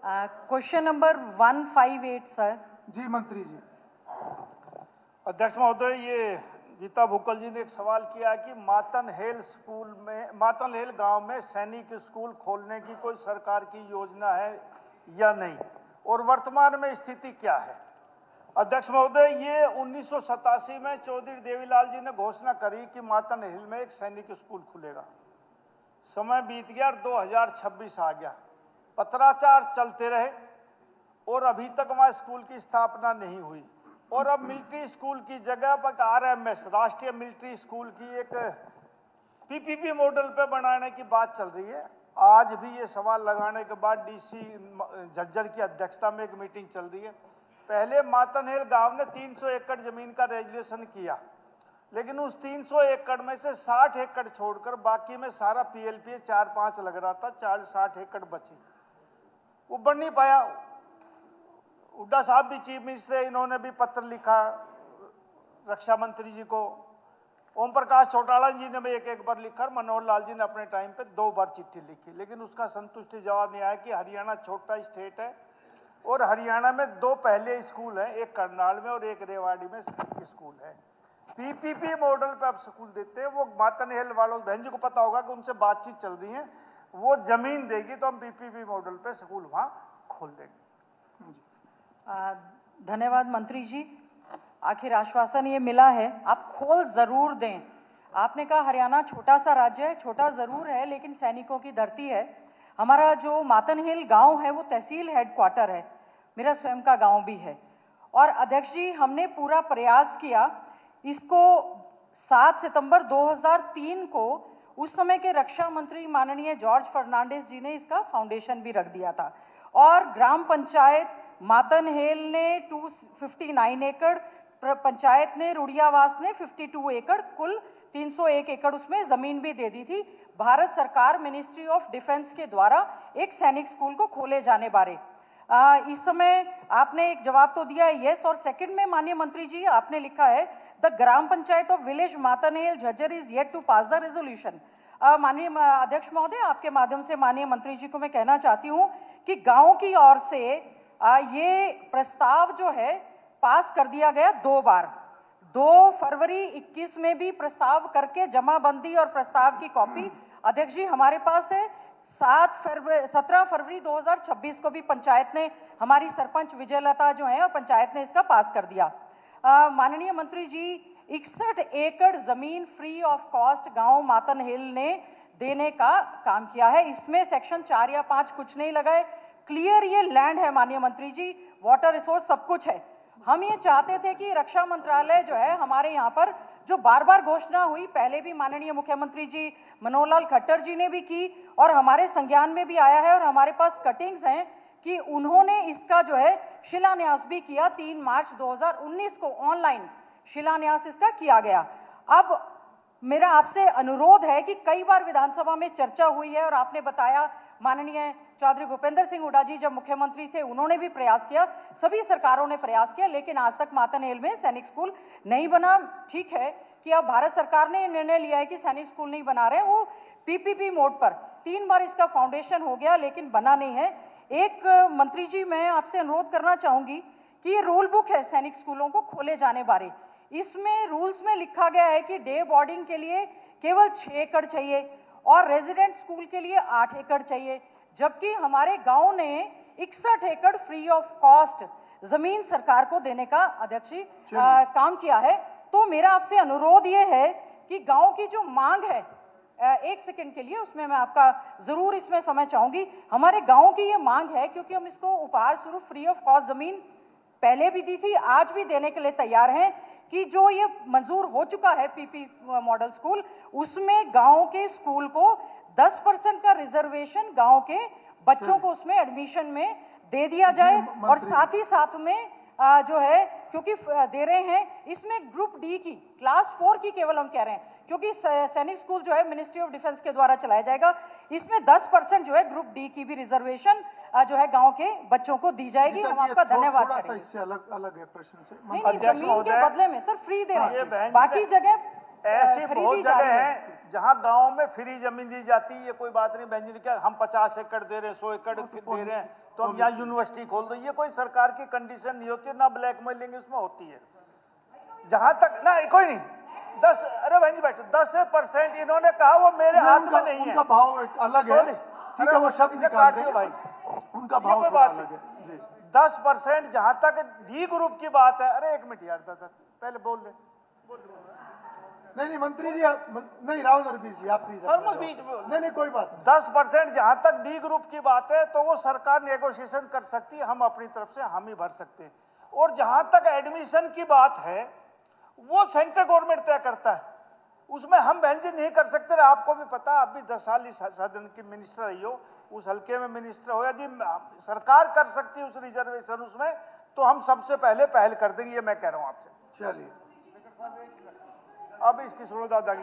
Question number 158 sir. जी मंत्री जी। अध्यक्ष महोदय, ये गीता भुक्कल जी ने एक सवाल किया कि मातन हेल गांव में सैनिक स्कूल खोलने की कोई सरकार की योजना है या नहीं, और वर्तमान में स्थिति क्या है। अध्यक्ष महोदय, ये 1987 में चौधरी देवीलाल जी ने घोषणा करी कि मातन हिल में एक सैनिक स्कूल खुलेगा। समय बीत गया, 2026 आ गया, पत्राचार चलते रहे और अभी तक वहां स्कूल की स्थापना नहीं हुई। और अब मिलिट्री स्कूल की जगह पर आरएमएस, राष्ट्रीय मिलिट्री स्कूल की एक पीपीपी मॉडल पे बनाने की बात चल रही है। आज भी ये सवाल लगाने के बाद डीसी झज्जर की अध्यक्षता में एक मीटिंग चल रही है। पहले मातनहेल गांव ने 300 एकड़ जमीन का रेजुलेशन किया, लेकिन उस 300 एकड़ में से 60 एकड़ छोड़कर बाकी में सारा पीएलपीए 4-5 लग रहा था, 60 एकड़ बची, वो बन नहीं पाया। हुड्डा साहब भी चीफ मिनिस्टर, इन्होंने भी पत्र लिखा रक्षा मंत्री जी को, ओम प्रकाश चौटाला जी ने भी एक बार लिखा, मनोहर लाल जी ने अपने टाइम पे 2 बार चिट्ठी लिखी, लेकिन उसका संतुष्टि जवाब नहीं आया कि हरियाणा छोटा स्टेट है और हरियाणा में 2 पहले स्कूल हैं, एक करनाल में और एक रेवाड़ी में स्कूल है। पीपीपी मॉडल पे अब स्कूल देते हैं। वो मातनहेल वालों, बहन जी को पता होगा कि उनसे बातचीत चल रही है, वो जमीन देगी तो हम पीपीपी मॉडल पे स्कूल वहां खोल देंगे। धन्यवाद मंत्री जी, आखिर आश्वासन ये मिला है, आप खोल जरूर दें। आपने कहा हरियाणा छोटा सा राज्य है, छोटा जरूर है लेकिन सैनिकों की धरती है। हमारा जो मातनहेल गांव है वो तहसील हेडक्वार्टर है, मेरा स्वयं का गांव भी है। और अध्यक्ष जी, हमने पूरा प्रयास किया इसको। 7 सितंबर 2003 को उस समय के रक्षा मंत्री माननीय जॉर्ज फर्नांडिस जी ने इसका फाउंडेशन भी रख दिया था। और ग्राम पंचायत मातनहेल ने 259 एकड़, पंचायत ने, रुड़ियावास ने 52 एकड़, कुल 301 एकड़ उसमें जमीन भी दे दी थी। भारत सरकार मिनिस्ट्री ऑफ डिफेंस के द्वारा एक सैनिक स्कूल को खोले जाने बारे इस समय आपने एक जवाब तो दिया है यस, और सेकंड में माननीय मंत्री जी आपने लिखा है the gram panchayat of village Matanhel Jhajjar is yet to pass the resolution. माननीय अध्यक्ष महोदय, आपके माध्यम से माननीय मंत्री जी को मैं कहना चाहती हूँ कि गांव की ओर से ये प्रस्ताव जो है पास कर दिया गया 2 बार। 2 फरवरी 21 में भी प्रस्ताव करके जमाबंदी और प्रस्ताव की कॉपी अध्यक्ष जी हमारे पास है। 17 फरवरी 2026 को भी पंचायत ने, हमारी सरपंच विजयलता जो है, पंचायत ने इसका पास कर दिया। माननीय मंत्री जी, 61 एकड़ जमीन फ्री ऑफ कॉस्ट गांव मातनहेल ने देने का काम किया है। इसमें सेक्शन 4 या 5 कुछ नहीं लगाए, क्लियर ये लैंड है माननीय मंत्री जी, वाटर रिसोर्स सब कुछ है। हम ये चाहते थे कि रक्षा मंत्रालय जो है हमारे यहाँ पर जो बार बार घोषणा हुई, पहले भी माननीय मुख्यमंत्री जी मनोहर लाल खट्टर जी ने भी की और हमारे संज्ञान में भी आया है और हमारे पास कटिंग्स हैं कि उन्होंने इसका जो है शिलान्यास भी किया। 3 मार्च 2019 को ऑनलाइन शिलान्यास इसका किया गया। अब मेरा आपसे अनुरोध है कि कई बार विधानसभा में चर्चा हुई है और आपने बताया माननीय चौधरी भूपेंद्र सिंह हुड्डा जी जब मुख्यमंत्री थे उन्होंने भी प्रयास किया, सभी सरकारों ने प्रयास किया, लेकिन आज तक मातनहेल में सैनिक स्कूल नहीं बना। ठीक है कि अब भारत सरकार ने निर्णय लिया है कि सैनिक स्कूल नहीं बना रहे, वो पीपीपी मोड पर 3 बार इसका फाउंडेशन हो गया लेकिन बना नहीं है। एक मंत्री जी, मैं आपसे अनुरोध करना चाहूंगी कि ये रूल बुक है सैनिक स्कूलों को खोले जाने बारे, इसमें रूल्स में लिखा गया है कि डे बोर्डिंग के लिए केवल 6 एकड़ चाहिए और रेजिडेंट स्कूल के लिए 8 एकड़ चाहिए, जबकि हमारे गांव ने 61 एकड़ फ्री ऑफ कॉस्ट जमीन सरकार को देने का अध्यक्ष जी काम किया है। तो मेरा आपसे अनुरोध ये है कि गांव की जो मांग है, 1 सेकंड के लिए उसमें मैं आपका जरूर इसमें समय चाहूंगी, हमारे गांव की ये मांग है क्योंकि हम इसको उपहार स्वरूप फ्री ऑफ कॉस्ट जमीन पहले भी दी थी, आज भी देने के लिए तैयार हैं कि जो ये मंजूर हो चुका है पीपी मॉडल स्कूल, उसमें गांव के स्कूल को 10% का रिजर्वेशन गांव के बच्चों को उसमें एडमिशन में दे दिया जाए। और साथ ही साथ में जो है, क्योंकि दे रहे हैं इसमें ग्रुप डी की, क्लास 4 की केवल हम कह रहे हैं, क्योंकि सैनिक स्कूल जो है मिनिस्ट्री ऑफ डिफेंस के द्वारा चलाया जाएगा, इसमें 10% जो है ग्रुप डी की भी रिजर्वेशन जो है गांव के बच्चों को दी जाएगी। हम आपका धन्यवाद करेंगे। इससे अलग है प्रश्न से। नहीं, जमीन के बदले में सर फ्री दे रहे हैं, बाकी जगह ऐसी बहुत जगह है जहां गांव में फ्री जमीन दी जाती है, ये कोई बात नहीं। बहन जी ने क्या, हम 50 एकड़ दे रहे हैं, 100 एकड़ दे रहे हैं, तो अब यहाँ यूनिवर्सिटी खोल दो, ये कोई सरकार की कंडीशन नहीं होती, ना ब्लैकमेलिंग इसमें होती है। जहां तक ना कोई नहीं 10, अरे बहन जी बैठो, 10% इन्होंने कहा, वो मेरे हाथ में नहीं है। उनका भाव एक अलग है, ठीक है, वो शब्द निकाल देंगे भाई, उनका भाव कोई थोड़ा बात अलग है जी। 10% जहां तक डी ग्रुप की बात है, अरे एक मिनट यार दादा पहले बोल ले। नहीं मंत्री जी नहीं राव नरबीर जी आप प्लीज बीच में नहीं कोई बात नहीं। 10% जहां तक डी ग्रुप की बात है तो वो सरकार नेगोशिएशन कर सकती है, हम अपनी तरफ से हामी भर सकते हैं। और जहां तक एडमिशन की बात है वो सेंट्रल गवर्नमेंट तय करता है, उसमें हम बहन जी नहीं कर सकते। आपको भी पता है, आप भी 10 साल इस सदन की मिनिस्टर रही हो, उस हल्के में मिनिस्टर हो, यदि सरकार कर सकती है उस रिजर्वेशन उसमें, तो हम सबसे पहले पहल कर देंगे, ये मैं कह रहा हूं आपसे। चलिए अब इसकी सुनो दादागी।